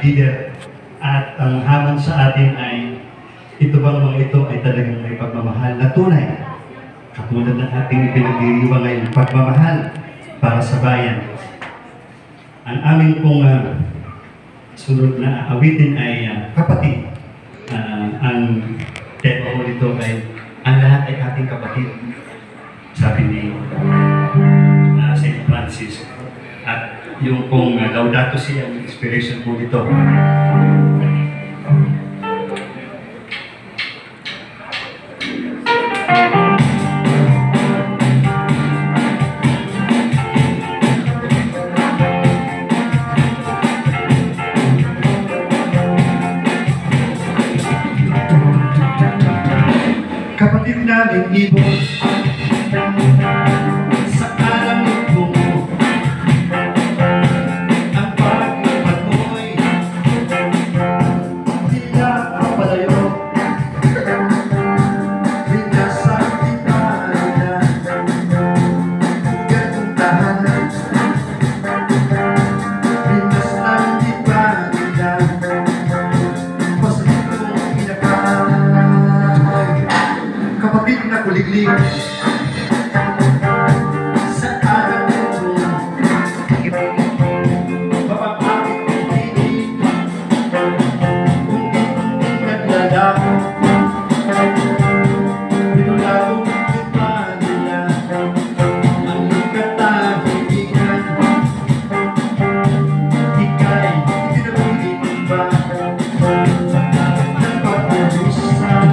leader. At ang hamon sa atin ay ito bang mga ito ay talagang may pagmamahal na tunay. Katulad ng ating ipinagdiriwang ngayon, pagmamahal para sa bayan. Ang aming pong sunod na awitin ay kapatid. Ang tema ko nito ay ang lahat ay ating kapatid. Sabi ni St. Francis. At yung pong Laudato Si, ang inspiration po nito. Kapatid naming ibon sa alam ito mo, ang pagkapat mo'y tila kapalayo, binasag kita na ganong tahanan, binasag di pa nila pasalit kong pinakahay. Kapatid na kuliglig sa araw nito, mapapakit kong tinig kung di naglalako, pinulabong kita nila ang ikatahigigan. Ika'y itinabuhin ba ng pag-ubusan?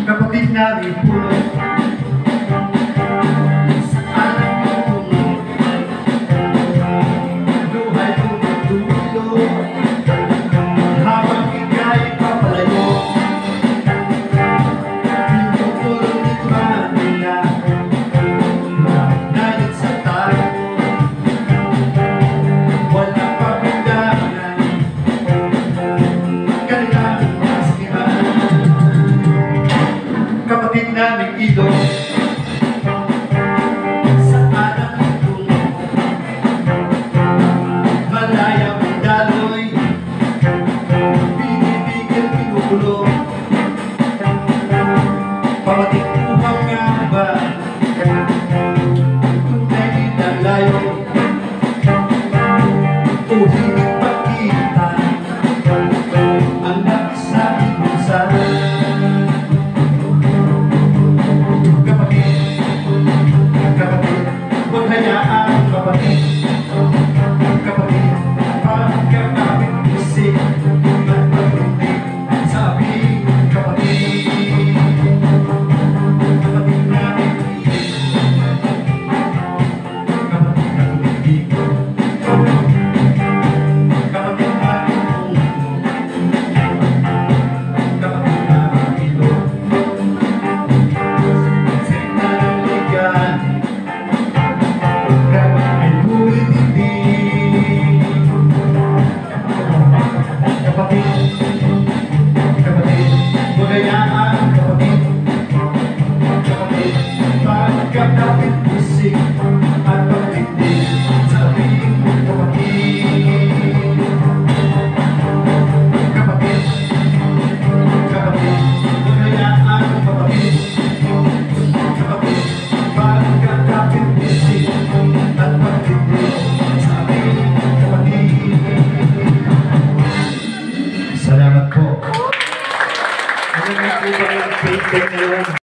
Kapatid namin puno sa alam ito mo, luhay ko magdulo habang ika'y papalayo, pinutulong ni Manila nagit sa tayo, walang pagdanan kanilang maskihan. Kapatid naming idol sa anak ito, malayang daloy, binibigil pinukulo, pamatikpuhang nga ba kung dahil ang layo o higit pagkita ang nagsabing minsan. Huwag hayaan kapatid, pagkakapit isip at pagpuntik sa abing kapatid. Kapatid namin kapatid na kumitig, kapatid namin kapatid namin ilo, salita ng ligan, kapatid, huwag hayaan kapatid, pagkakapit isip at pagtindig sa abing kapatid. Kapatid, huwag hayaan kapatid, pagkakapit isip at pagtindig sa abing kapatid. Salamat po. Ano nga po ba yung painting na yun?